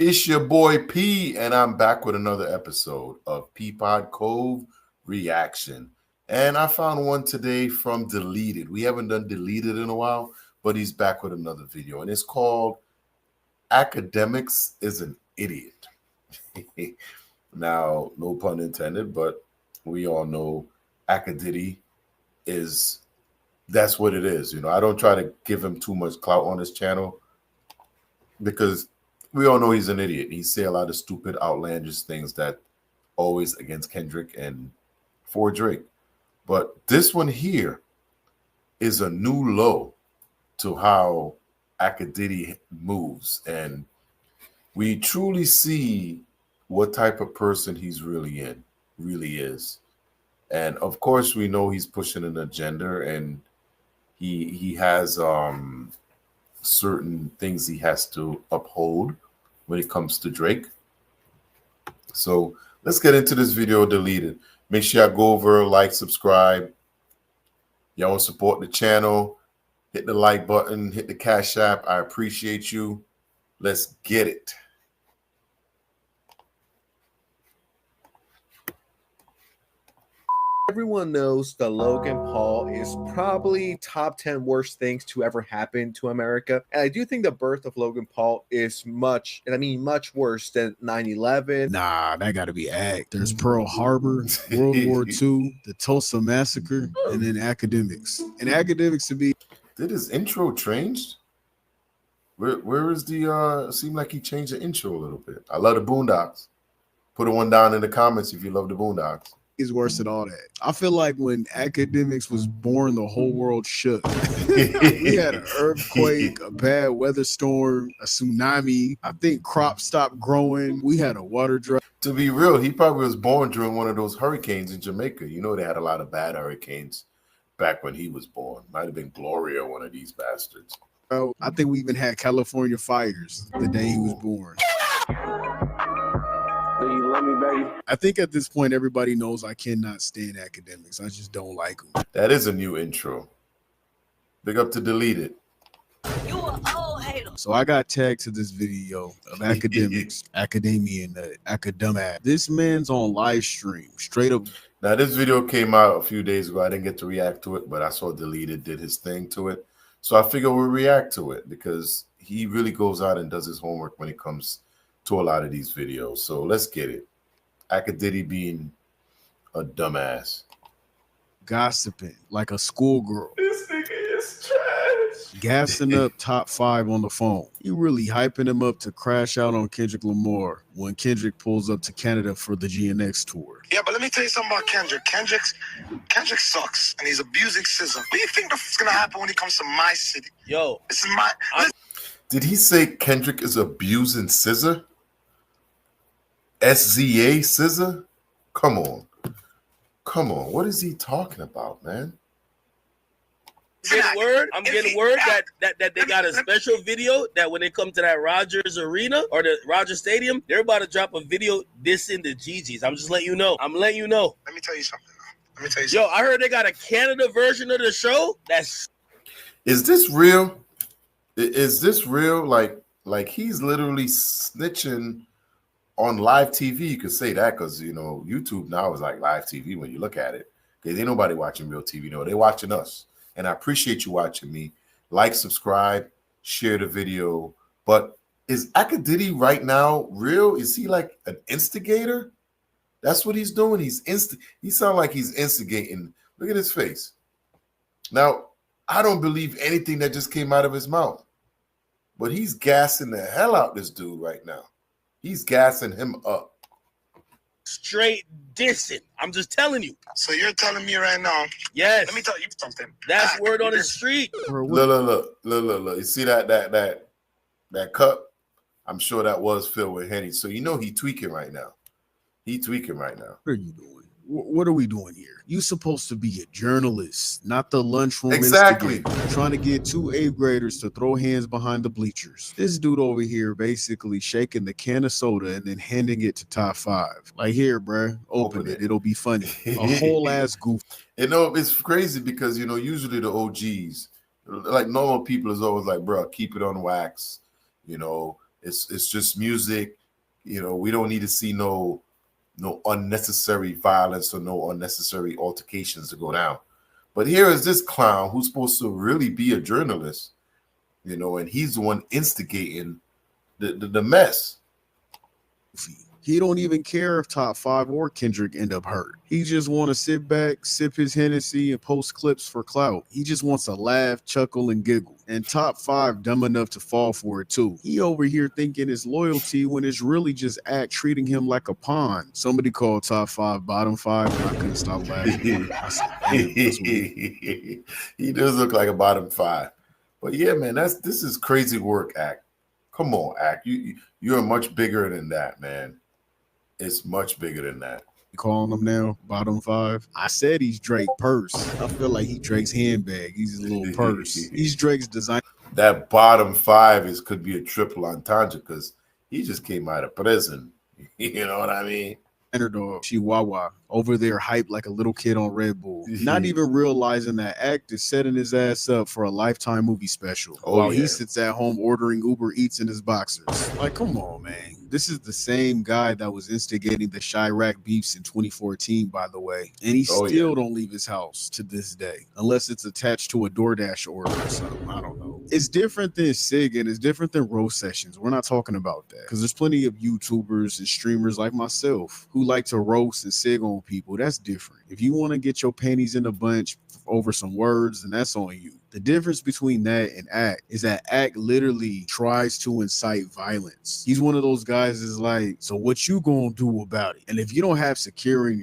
It's your boy P, and I'm back with another episode of Peapod Cove Reaction. And I found one today from Deleted. We haven't done Deleted in a while, but he's back with another video, and it's called Academics is an Idiot. Now, no pun intended, but we all know Acadiddy that's what it is. I don't try to give him too much clout on his channel because we all know he's an idiot. He say a lot of stupid, outlandish things that always against Kendrick and for Drake. But this one here is a new low to how Acadiddy moves. And we truly see what type of person he's really is. And of course, we know he's pushing an agenda, and he has certain things he has to uphold when it comes to Drake. So let's get into this video. Deleted. Make sure y'all go over, like, subscribe. Y'all want to support the channel, hit the like button, hit the Cash App. I appreciate you. Let's get it. Everyone knows that Logan Paul is probably top 10 worst things to ever happen to America. And I do think the birth of Logan Paul is much worse than 9/11. Nah, that gotta be act. There's Pearl Harbor, World War II, the Tulsa Massacre, and then academics. And academics to be. Did his intro change? Where is the seemed like he changed the intro a little bit. I love the Boondocks. Put one down in the comments if you love the Boondocks. Is worse than all that. I feel like when academics was born, the whole world shook. We had an earthquake, a bad weather storm, a tsunami. I think crops stopped growing. We had a water drought. To be real, he probably was born during one of those hurricanes in Jamaica. They had a lot of bad hurricanes back when he was born. Might have been Gloria, one of these bastards. I think we even had California fires the day he was born. You love me, baby. I think at this point, everybody knows I cannot stand academics. I just don't like them. That is a new intro. Big up to Deleted. You an old hater. So I got tagged to this video of academics, academia, and academic. This man's on live stream, straight up. Now, this video came out a few days ago. I didn't get to react to it, but I saw Deleted did his thing to it. So I figure we'll react to it because he really goes out and does his homework when it comes to a lot of these videos. So let's get it. Acadiddy being a dumbass. Gossiping like a schoolgirl. This nigga is trash. Gassing up top 5 on the phone. You really hyping him up to crash out on Kendrick Lamar when Kendrick pulls up to Canada for the GNX tour. Yeah, but let me tell you something about Kendrick. Kendrick sucks, and he's abusing SZA. What do you think is going to happen when he comes to my city? Yo, This is my... Did he say Kendrick is abusing SZA? SZA SZA? Come on. What is he talking about, man? I'm getting word that they got a special video that when they come to that Rogers Arena or the Rogers Stadium, they're about to drop a video dissing the Gigi's. I'm just letting you know. Let me tell you something. Yo, I heard they got a Canada version of the show. Is this real? Is this real? Like he's literally snitching on live TV. You could say that because YouTube now is like live TV when you look at it. Because ain't nobody watching real TV. No, they watching us. And I appreciate you watching me. Like, subscribe, share the video. But is Acadiddy right now real? Is he like an instigator? That's what he's doing. He sounds like he's instigating. Look at his face. Now, I don't believe anything that just came out of his mouth. But he's gassing the hell out this dude right now. He's gassing him up. Straight dissing. I'm just telling you. So you're telling me right now? Yes. Let me tell you something. That's word on the street. Look. You see that cup? I'm sure that was filled with Henny. So he tweaking right now. What are you doing? What are we doing here? You supposed to be a journalist, not the lunchroom. Exactly. Instigator, trying to get 2 8th graders to throw hands behind the bleachers. This dude over here basically shaking the can of soda and then handing it to top 5. Like, here, bruh, open it. It'll be funny. A whole ass goof. It's crazy because, usually the OGs, like normal people is always like, bro, keep it on wax. It's just music. You know, we don't need to see no unnecessary violence or no unnecessary altercations to go down. But here is this clown who's supposed to really be a journalist, you know, and he's the one instigating the mess. He don't even care if Top 5 or Kendrick end up hurt. He just want to sit back, sip his Hennessy, and post clips for clout. He just wants to laugh, chuckle, and giggle. And Top 5 dumb enough to fall for it too. He over here thinking it's loyalty when it's really just act treating him like a pawn. Somebody called Top 5 bottom 5, and I couldn't stop laughing. I said, damn, that's weird. He does look like a bottom 5. But yeah, man, this is crazy work, Act. Come on, Act. You're much bigger than that, man. It's much bigger than that. Calling him now bottom 5. I said he's Drake purse. I feel like he Drake's handbag. He's a little purse. He's Drake's design. That bottom 5 could be a triple entendre because he just came out of prison. You know what I mean? Underdog Chihuahua over there hyped like a little kid on Red Bull, not even realizing that Act is setting his ass up for a Lifetime movie special while he sits at home ordering Uber Eats in his boxers. Like, come on, man. This is the same guy that was instigating the Chirac beefs in 2014, by the way. And he still don't leave his house to this day, unless it's attached to a DoorDash order or something. I don't know. It's different than SIG and it's different than roast sessions. We're not talking about that because there's plenty of YouTubers and streamers like myself who like to roast and SIG on people. That's different. If you want to get your panties in a bunch over some words, then that's on you. The difference between that and Act is that Act literally tries to incite violence. He's one of those guys is like, so what you gonna do about it? And if you don't have security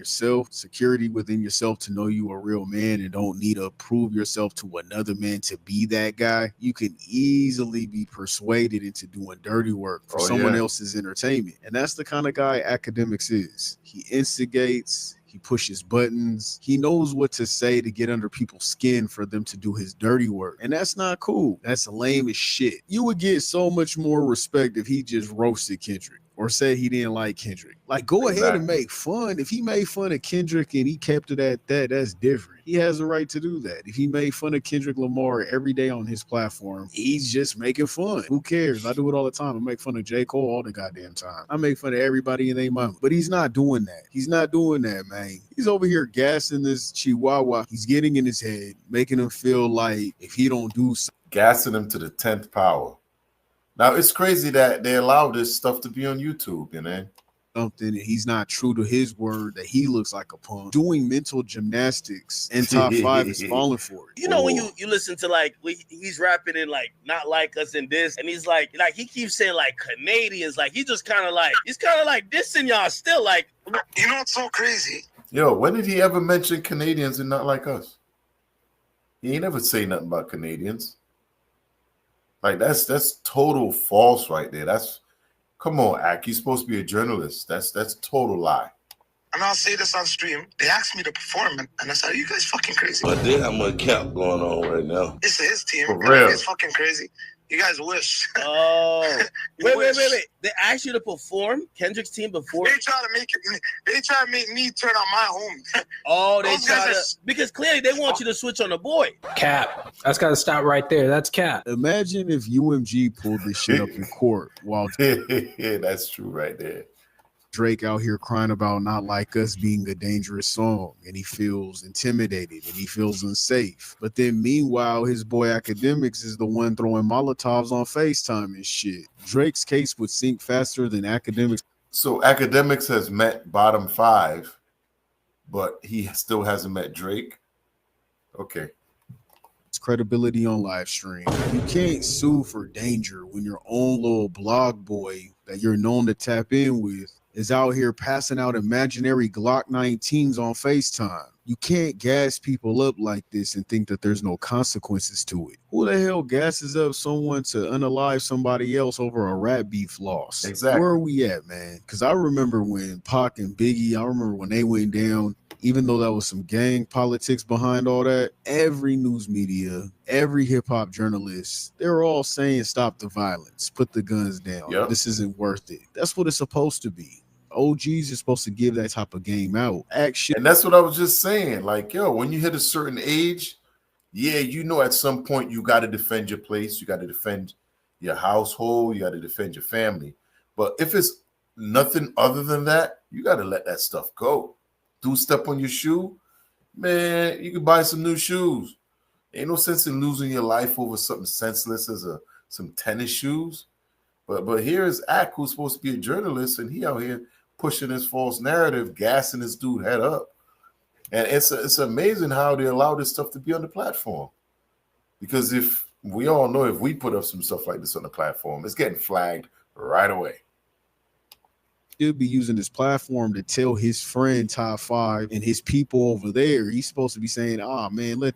within yourself to know you a real man and don't need to prove yourself to another man to be that guy, you can easily be persuaded into doing dirty work for someone else's entertainment. And that's the kind of guy Academics is. He instigates. He pushes buttons. He knows what to say to get under people's skin for them to do his dirty work. And that's not cool. That's lame as shit. You would get so much more respect if he just roasted Kendrick or said he didn't like Kendrick. Like, go ahead and make fun. If he made fun of Kendrick and he kept it at that, that's different. He has the right to do that. If he made fun of Kendrick Lamar every day on his platform, he's just making fun. Who cares? I do it all the time. I make fun of J. Cole all the goddamn time. I make fun of everybody in their mama. But he's not doing that. He's not doing that, man. He's over here gassing this Chihuahua. He's getting in his head, making him feel like if he don't do something. Gassing him to the 10th power. Now, it's crazy that they allow this stuff to be on YouTube, you know? Something and he's not true to his word, that he looks like a punk doing mental gymnastics, and Top 5 is falling for it. You know, when you listen to like he's rapping in like Not Like Us and this, and he's like he keeps saying like Canadians, like he's kind of like dissing y'all still. Like, you know what's so crazy? Yo, when did he ever mention Canadians and Not Like Us? He ain't never say nothing about Canadians. Like that's total false right there. Come on, Ack. You're supposed to be a journalist. That's total lie. And I'll say this on stream. They asked me to perform, and I said, "Are you guys fucking crazy?" But they have more cap going on right now. It's his team. For real. It's fucking crazy. You guys wish. Oh, wait. They asked you to perform Kendrick's team before. They try to make it. They try to make me turn on my home. Oh, they try to, because clearly they want you to switch on the boy. Cap. That's got to stop right there. That's cap. Imagine if UMG pulled this shit up in court while that's true right there. Drake out here crying about Not Like Us being a dangerous song, and he feels intimidated and he feels unsafe. But then meanwhile, his boy Academics is the one throwing Molotovs on FaceTime and shit. Drake's case would sink faster than Academics. So Academics has met bottom 5, but he still hasn't met Drake. Okay. Credibility on live stream. You can't sue for danger when your own little blog boy that you're known to tap in with is out here passing out imaginary Glock 19s on FaceTime. You can't gas people up like this and think that there's no consequences to it. Who the hell gasses up someone to unalive somebody else over a rap beef loss? Exactly. Where are we at, man? Because I remember when Pac and Biggie, I remember when they went down, even though that was some gang politics behind all that, every news media, every hip-hop journalist, they're all saying stop the violence, put the guns down. Yep. This isn't worth it. That's what it's supposed to be. OGs are supposed to give that type of game out. Action. And that's what I was just saying. Like, yo, when you hit a certain age, yeah, you know at some point you got to defend your place. You got to defend your household, you got to defend your family. But if it's nothing other than that, you got to let that stuff go. Do step on your shoe, man, you can buy some new shoes. Ain't no sense in losing your life over something senseless as some tennis shoes. But here is Ack, who's supposed to be a journalist, and he out here pushing his false narrative, gassing this dude head up. And it's amazing how they allow this stuff to be on the platform. Because if we all know, if we put up some stuff like this on the platform, it's getting flagged right away. He'll be using this platform to tell his friend Top 5 and his people over there. He's supposed to be saying, man,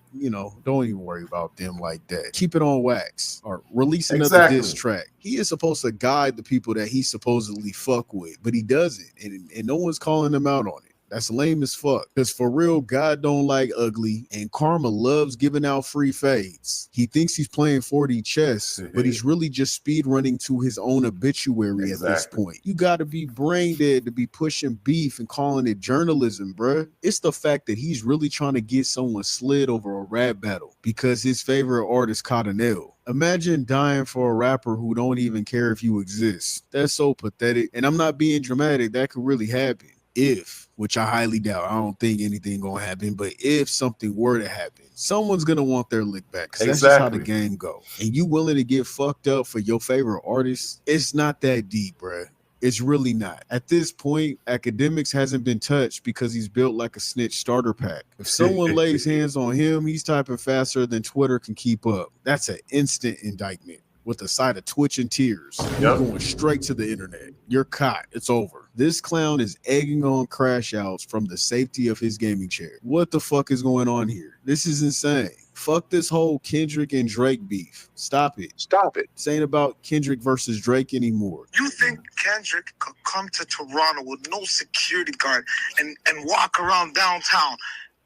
don't even worry about them like that. Keep it on wax or release another diss track. He is supposed to guide the people that he supposedly fuck with, but he doesn't. And no one's calling him out on it. That's lame as fuck. Because for real, God don't like ugly, and Karma loves giving out free fades. He thinks he's playing 4D chess, but he's really just speed running to his own obituary at this point. You got to be brain dead to be pushing beef and calling it journalism, bruh. It's the fact that he's really trying to get someone slid over a rap battle because his favorite artist caught an L. Imagine dying for a rapper who don't even care if you exist. That's so pathetic. And I'm not being dramatic. That could really happen. If, which I highly doubt, I don't think anything gonna happen, but if something were to happen, someone's gonna want their lick back, because that's just how the game go. And you willing to get fucked up for your favorite artist? It's not that deep, bruh. It's really not. At this point, Academics hasn't been touched because he's built like a snitch starter pack. If someone lays hands on him, he's typing faster than Twitter can keep up. That's an instant indictment. With a side of twitch and tears. You're going straight to the internet. You're caught. It's over. This clown is egging on crash outs from the safety of his gaming chair. What the fuck is going on here? This is insane. Fuck this whole Kendrick and Drake beef. Stop it. Stop it. This ain't about Kendrick versus Drake anymore. You think Kendrick could come to Toronto with no security guard and walk around downtown?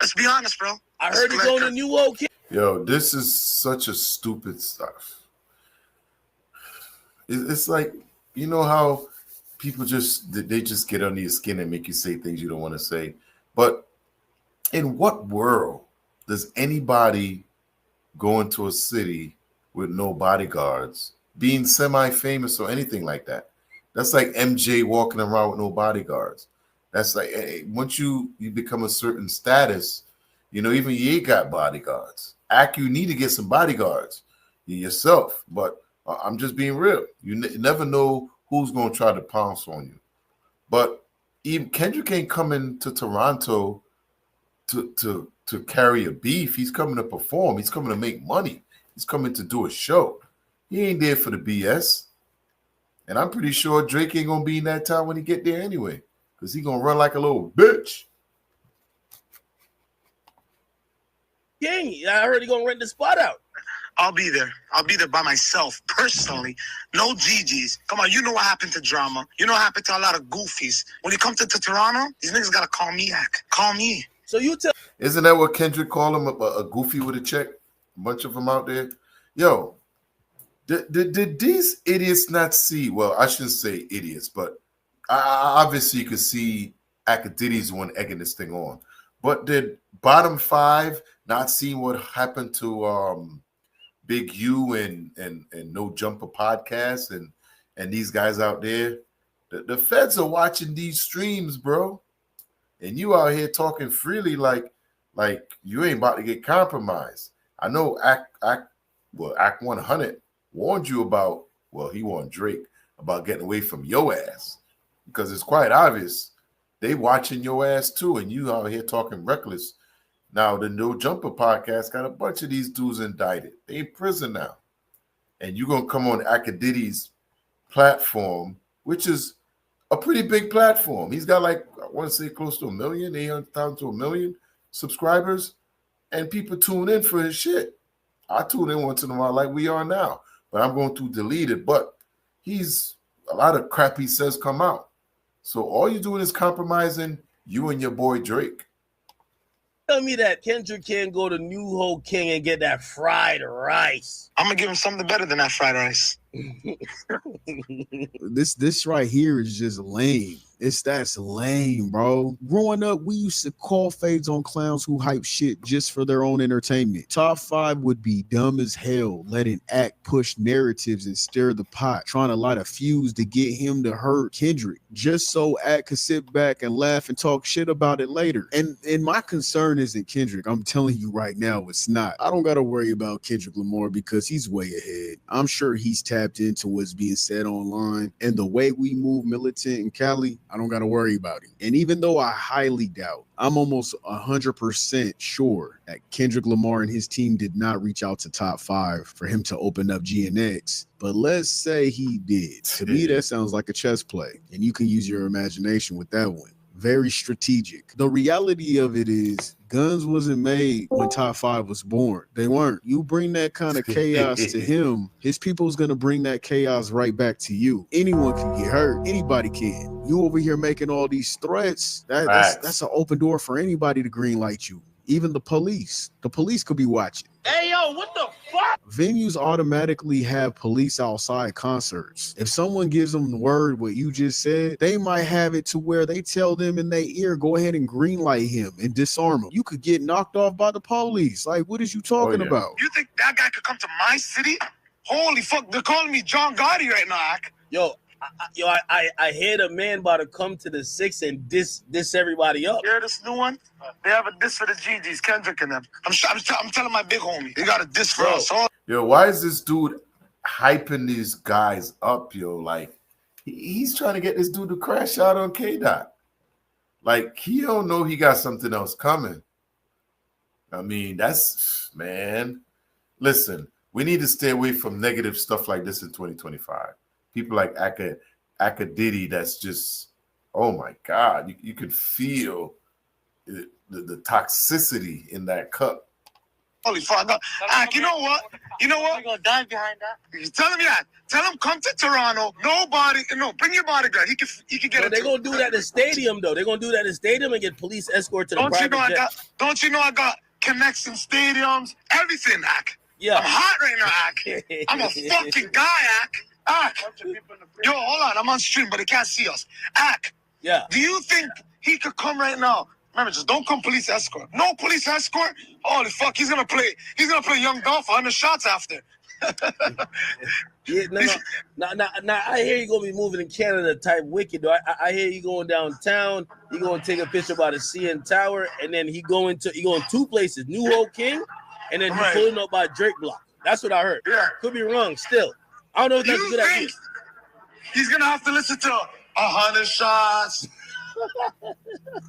Let's be honest, bro. I heard he going to New York. Yo, this is such a stupid stuff. It's like, you know how people just get under your skin and make you say things you don't want to say. But in what world does anybody go into a city with no bodyguards, being semi-famous or anything like that? That's like MJ walking around with no bodyguards. That's like, once you become a certain status, even Ye got bodyguards. You need to get some bodyguards yourself, but I'm just being real. You never know who's going to try to pounce on you. But even Kendrick ain't coming to Toronto to carry a beef. He's coming to perform. He's coming to make money. He's coming to do a show. He ain't there for the BS. And I'm pretty sure Drake ain't going to be in that town when he get there anyway, because he going to run like a little bitch. Dang, I heard he going to rent the spot out. I'll be there. I'll be there by myself, personally. No GGs. Come on, you know what happened to drama. You know what happened to a lot of goofies. When you come to Toronto, these niggas got to call me, Ack. Call me. So you tell... Isn't that what Kendrick called him, a goofy with a check? A bunch of them out there. Yo, did these idiots not see? Well, I shouldn't say idiots, but obviously you could see Acadiddy's one egging this thing on. But did Bottom 5 not see what happened to Big U and No Jumper podcast and these guys out there? The feds are watching these streams, bro. And you out here talking freely like you ain't about to get compromised. I know Act 100 warned you about, he warned Drake about getting away from your ass, because it's quite obvious they watching your ass too, and you out here talking reckless. Now, the No Jumper podcast got a bunch of these dudes indicted. They in prison now. And you're going to come on Acadiddy's platform, which is a pretty big platform. He's got I want to say close to 1 million, 800,000 to 1 million subscribers. And people tune in for his shit. I tune in once in a while like we are now. But I'm going to delete it. But a lot of crap he says come out. So all you're doing is compromising you and your boy Drake. Tell me that Kendrick can't go to New Ho King and get that fried rice. I'm going to give him something better than that fried rice. This right here is just lame. That's lame, bro. Growing up, we used to call fades on clowns who hype shit just for their own entertainment. Top 5 would be dumb as hell, letting Act push narratives and stir the pot, trying to light a fuse to get him to hurt Kendrick, just so Act could sit back and laugh and talk shit about it later. And my concern isn't Kendrick. I'm telling you right now, it's not. I don't gotta worry about Kendrick Lamar because he's way ahead. I'm sure he's tapped into what's being said online, and the way we move militant in Cali, I don't gotta worry about him. And even though I highly doubt, I'm almost 100% sure that Kendrick Lamar and his team did not reach out to Top 5 for him to open up GNX. But let's say he did. To me, that sounds like a chess play, and you can use your imagination with that one. Very strategic. The reality of it is, guns wasn't made when Top 5 was born. They weren't. You bring that kind of chaos to him, his people's gonna bring that chaos right back to you. Anyone can get hurt. Anybody can. You over here making all these threats, that's an open door for anybody to green light you. Even the police. The police could be watching. Hey, yo, what the fuck? Venues automatically have police outside concerts. If someone gives them the word what you just said, they might have it to where they tell them in their ear, go ahead and greenlight him and disarm him. You could get knocked off by the police. Like, what is you talking about? You think that guy could come to my city? Holy fuck, they're calling me John Gotti right now, Ak. Yo, I hear the man about to come to the 6 and diss everybody up. You hear this new one? They have a diss for the GGs, Kendrick and them. I'm telling my big homie, he got a diss for us all. Yo, why is this dude hyping these guys up, yo? Like, he's trying to get this dude to crash out on K-Dot. Like, he don't know he got something else coming. I mean, that's, man. Listen, we need to stay away from negative stuff like this in 2025. People like Akadidi, that's just, oh my God, you could feel the toxicity in that cup. Holy fuck. Ak, you know what? You're gonna die behind that. You tell him that. Tell him come to Toronto. Bring your bodyguard. He can get it. They're gonna do that at the stadium though. They're gonna do that at the stadium and get police escort to the private jet. Don't you know I got connects in stadiums? Everything, Ak. Yeah. I'm hot right now, Ak. I'm a fucking guy, Ak. Ak. Yo, hold on. I'm on stream, but they can't see us. Ak. Yeah. Do you think he could come right now? Remember, just don't come police escort. No police escort? Holy fuck, he's gonna play young golf 100 shots after. Yeah, no, I hear you gonna be moving in Canada type wicked though. I hear you going downtown, you gonna take a picture by the CN Tower, and then he going 2 places, New Hope King, and then he's pulling up by Drake Block. That's what I heard. Yeah. Could be wrong still. I don't know if that's a good idea. He's gonna have to listen to 100 shots.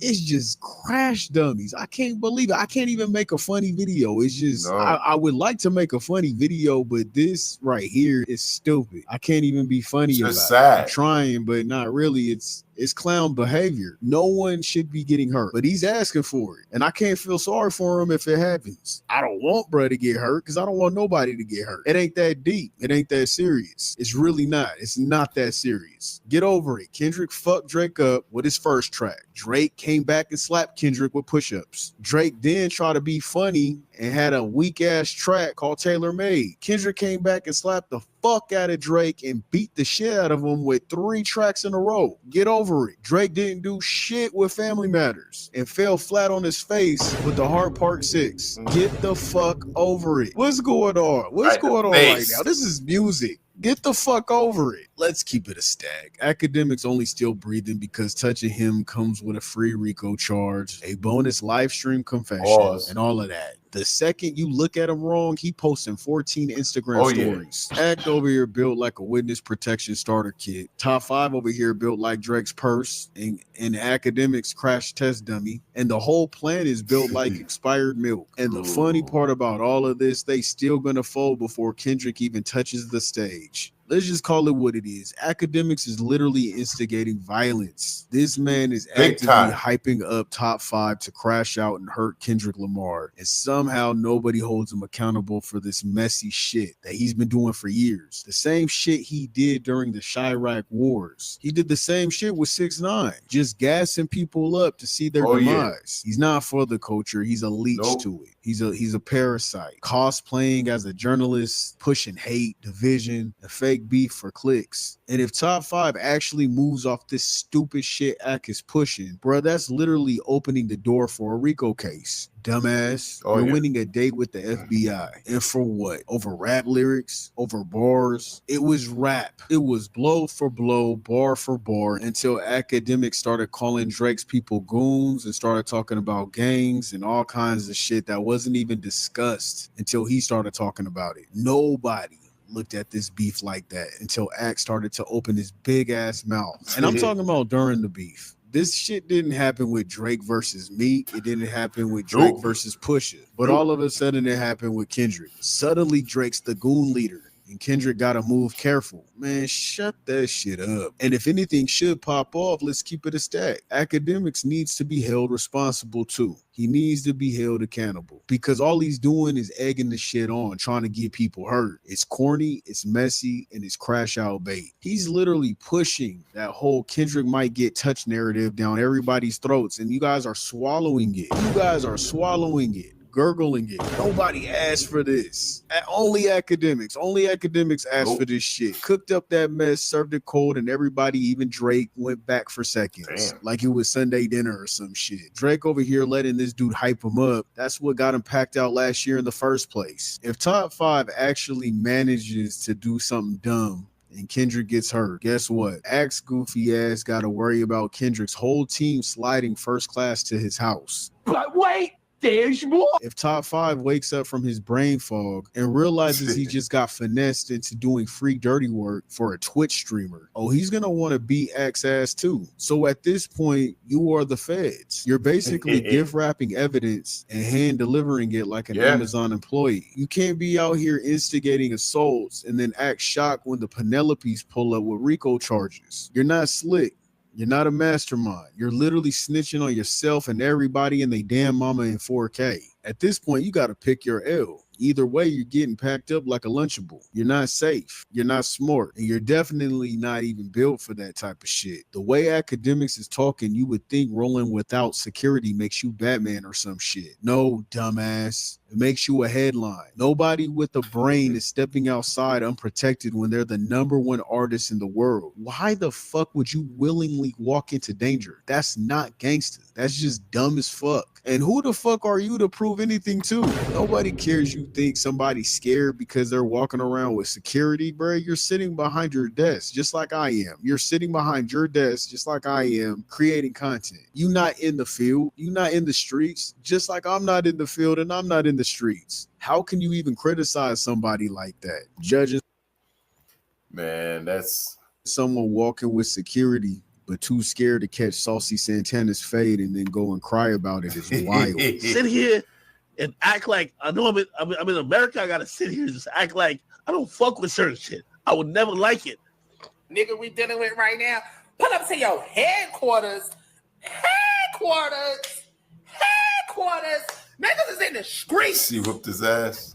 It's just crash dummies. I can't believe it. I can't even make a funny video. It's just, I would like to make a funny video, but this right here is stupid. I can't even be funny about it. I'm trying, but not really. It's clown behavior. No one should be getting hurt, but he's asking for it. And I can't feel sorry for him if it happens. I don't want bro to get hurt because I don't want nobody to get hurt. It ain't that deep. It ain't that serious. It's really not. It's not that serious. Get over it. Kendrick fucked Drake up with his first track. Drake came back and slapped Kendrick with push-ups. Drake then tried to be funny and had a weak-ass track called Tailor Made. Kendrick came back and slapped the fuck out of Drake and beat the shit out of him with 3 tracks in a row. Get over it. Drake didn't do shit with Family Matters and fell flat on his face with the Heart Part 6. Get the fuck over it. What's going on? What's going on right now? This is music. Get the fuck over it. Let's keep it a stack. Academics only still breathing because touching him comes with a free RICO charge, a bonus live stream confession, and all of that. The second you look at him wrong, he posting 14 Instagram stories. Act over here built like a witness protection starter kit. Top 5 over here built like Drake's purse and Academics crash test dummy. And the whole plan is built like expired milk. And the funny part about all of this, they still gonna fold before Kendrick even touches the stage. Let's just call it what it is. Academics is literally instigating violence. This man is actively hyping up Top 5 to crash out and hurt Kendrick Lamar. And somehow nobody holds him accountable for this messy shit that he's been doing for years. The same shit he did during the Chirac Wars. He did the same shit with 6ix9ine, just gassing people up to see their demise. He's not for the culture. He's a leech to it. He's a parasite, cosplaying as a journalist, pushing hate, division, and fake fake beef for clicks. And if Top 5 actually moves off this stupid shit Ak is pushing, bro, that's literally opening the door for a RICO case. Dumbass, you're winning a date with the FBI. And for what? Over rap lyrics? Over bars? It was rap. It was blow for blow, bar for bar, until academics started calling Drake's people goons and started talking about gangs and all kinds of shit that wasn't even discussed until he started talking about it. Nobody looked at this beef like that until Ak started to open his big ass mouth. And I'm talking about during the beef. This shit didn't happen with Drake versus Meek. It didn't happen with Drake versus Pusha. But all of a sudden it happened with Kendrick. Suddenly Drake's the goon leader. And Kendrick gotta move careful. Man, shut that shit up. And if anything should pop off, let's keep it a stack. Academics needs to be held responsible too. He needs to be held accountable. Because all he's doing is egging the shit on, trying to get people hurt. It's corny, it's messy, and it's crash out bait. He's literally pushing that whole Kendrick might get touched narrative down everybody's throats. And you guys are swallowing it. You guys are swallowing it. Gurgling it. Nobody asked for this. Only academics asked for this shit. Cooked up that mess, served it cold, and everybody, even Drake, went back for seconds. Like it was Sunday dinner or some shit. Drake over here letting this dude hype him up. That's what got him packed out last year in the first place. If Top 5 actually manages to do something dumb and Kendrick gets hurt, guess what? Ak's goofy ass got to worry about Kendrick's whole team sliding first class to his house. But wait! There's more. If Top 5 wakes up from his brain fog and realizes he just got finessed into doing free dirty work for a Twitch streamer, he's gonna want to beat Ak's ass too. So at this point, you are the feds. You're basically gift wrapping evidence and hand delivering it like an Amazon employee. You can't be out here instigating assaults and then act shocked when the Penelopes pull up with RICO charges. You're not slick. You're not a mastermind. You're literally snitching on yourself and everybody and they damn mama in 4K. At this point, you got to pick your L. Either way, you're getting packed up like a Lunchable. You're not safe. You're not smart. And you're definitely not even built for that type of shit. The way academics is talking, you would think rolling without security makes you Batman or some shit. No, dumbass. It makes you a headline. Nobody with a brain is stepping outside unprotected when they're the #1 artist in the world. Why the fuck would you willingly walk into danger? That's not gangster. That's just dumb as fuck. And who the fuck are you to prove anything to? Nobody cares you think somebody's scared because they're walking around with security, bro. You're sitting behind your desk just like I am. You're sitting behind your desk just like I am, creating content. You not in the field. You not in the streets, just like I'm not in the field and I'm not in the streets. How can you even criticize somebody like that? Judging, man, that's someone walking with security but too scared to catch Saucy Santana's fade and then go and cry about it is wild. Sit here and act like I know I'm in America. I gotta sit here and just act like I don't fuck with certain shit. I would never like it. Nigga, we dealing with right now. Pull up to your headquarters. Niggas is in the streets. She whooped his ass.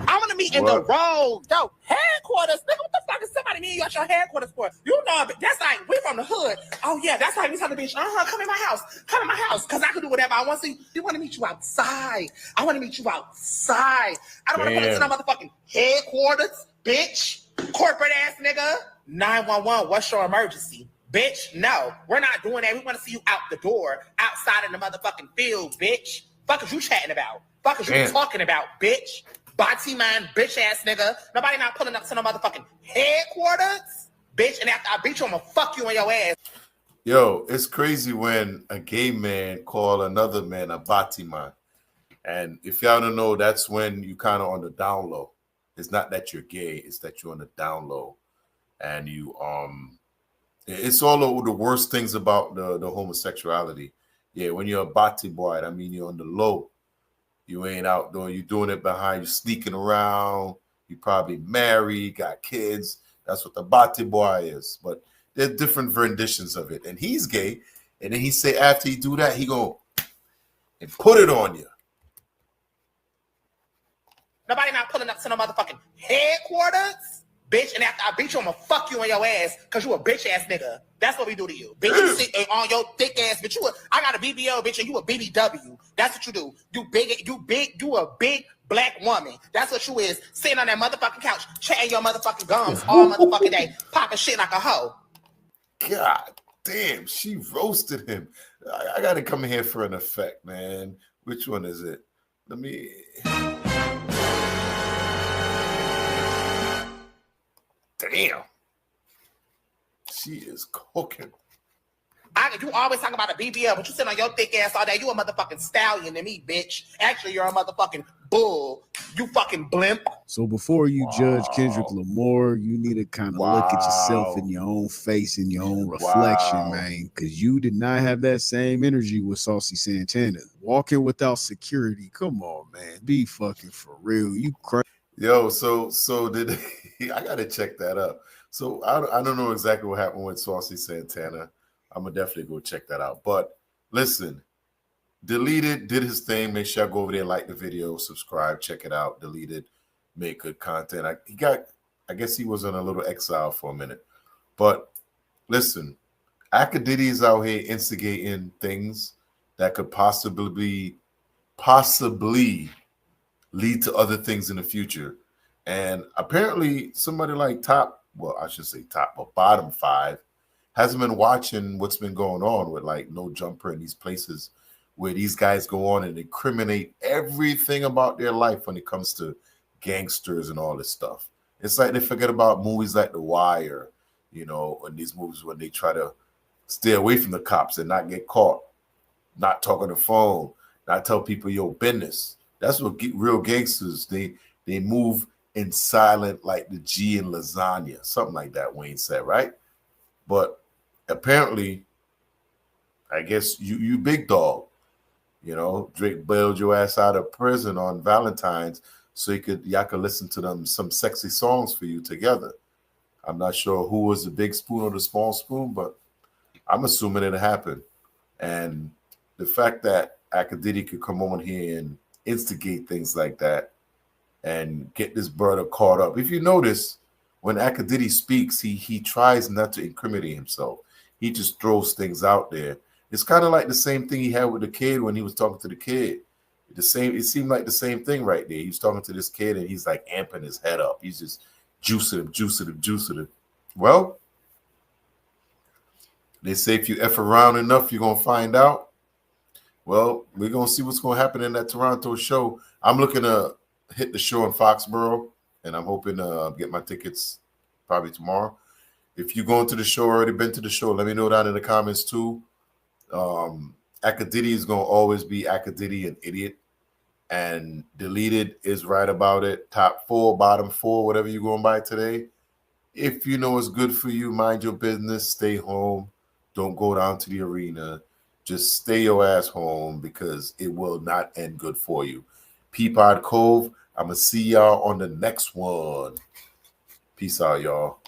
I want to meet in the road. Yo, headquarters. Nigga, what the fuck is somebody meeting you at your headquarters for? You know, that's like, we from the hood. Oh, yeah, that's like we tell the bitch, come in my house. Come in my house, because I can do whatever I want to. You want to meet you outside. I want to meet you outside. I don't want to put it to no motherfucking headquarters, bitch. Corporate ass nigga. 911, what's your emergency? Bitch, no, we're not doing that. We want to see you out the door, outside in the motherfucking field, bitch. Fuck is you chatting about? Fuck is you talking about, bitch? Body man, bitch ass nigga. Nobody not pulling up to no motherfucking headquarters, bitch. And after I beat you, I'm gonna fuck you in your ass. Yo, it's crazy when a gay man call another man a body man. And if y'all don't know, that's when you kind of on the down low. It's not that you're gay, it's that you're on the down low. And you it's all of the worst things about the homosexuality. Yeah, when you're a body boy, I mean you're on the low. You ain't out doing, you're doing it behind, you sneaking around, you probably married, got kids. That's what the body boy is. But there's different renditions of it. And he's gay. And then he say after he do that, he go and put it on you. Nobody not pulling up to no motherfucking headquarters, bitch. And after I beat you, I'm gonna fuck you in your ass because you a bitch ass nigga. That's what we do to you. Bitch, you sit on your thick ass, bitch. I got a BBL, bitch, and you a BBW. That's what you do. You a big black woman. That's what you is. Sitting on that motherfucking couch, chatting your motherfucking gums all motherfucking day, popping shit like a hoe. God damn, she roasted him. I got to come here for an effect, man. Which one is it? Let me. Damn. She is cooking. You always talking about a BBL, but you sit on your thick ass all day. You a motherfucking stallion to me, bitch. Actually, you're a motherfucking bull. You fucking blimp. So before you judge Kendrick Lamar, you need to kind of look at yourself in your own face, in your own reflection, man, because you did not have that same energy with Saucy Santana. Walking without security. Come on, man. Be fucking for real. You crazy. Yo, so did I gotta check that up. So I don't know exactly what happened with Saucy Santana. I'm gonna definitely go check that out. But listen, Deleted did his thing. Make sure I go over there, like the video, subscribe, check it out. Deleted, make good content. I guess he was in a little exile for a minute. But listen, Akadidi is out here instigating things that could possibly lead to other things in the future. And apparently somebody like bottom 5 hasn't been watching what's been going on with like No Jumper in these places where these guys go on and incriminate everything about their life when it comes to gangsters and all this stuff. It's like they forget about movies like The Wire, you know, and these movies when they try to stay away from the cops and not get caught, not talk on the phone, not tell people your business. That's what real gangsters, they move in silent like the G in lasagna, something like that, Wayne said, right? But apparently, I guess you big dog. You know, Drake bailed your ass out of prison on Valentine's so y'all could listen to some sexy songs for you together. I'm not sure who was the big spoon or the small spoon, but I'm assuming it happened. And the fact that Akadidi could come on here and instigate things like that and get this brother caught up. If you notice, when Akadidi speaks, he tries not to incriminate himself. He just throws things out there. It's kind of like the same thing he had with the kid when he was talking to the kid. It seemed like the same thing right there. He was talking to this kid and he's like amping his head up. He's just juicing him. Well, they say if you F around enough, you're going to find out. Well, we're going to see what's going to happen in that Toronto show. I'm looking to hit the show in Foxborough, and I'm hoping to get my tickets probably tomorrow. If you're going to the show, already been to the show, let me know down in the comments too. Akadidi is going to always be Akadidi, an idiot. And Deleted is right about it. Top 4, bottom 4, whatever you're going by today. If you know it's good for you, mind your business. Stay home. Don't go down to the arena. Just stay your ass home because it will not end good for you. Peapod Cove, I'm going to see y'all on the next one. Peace out, y'all.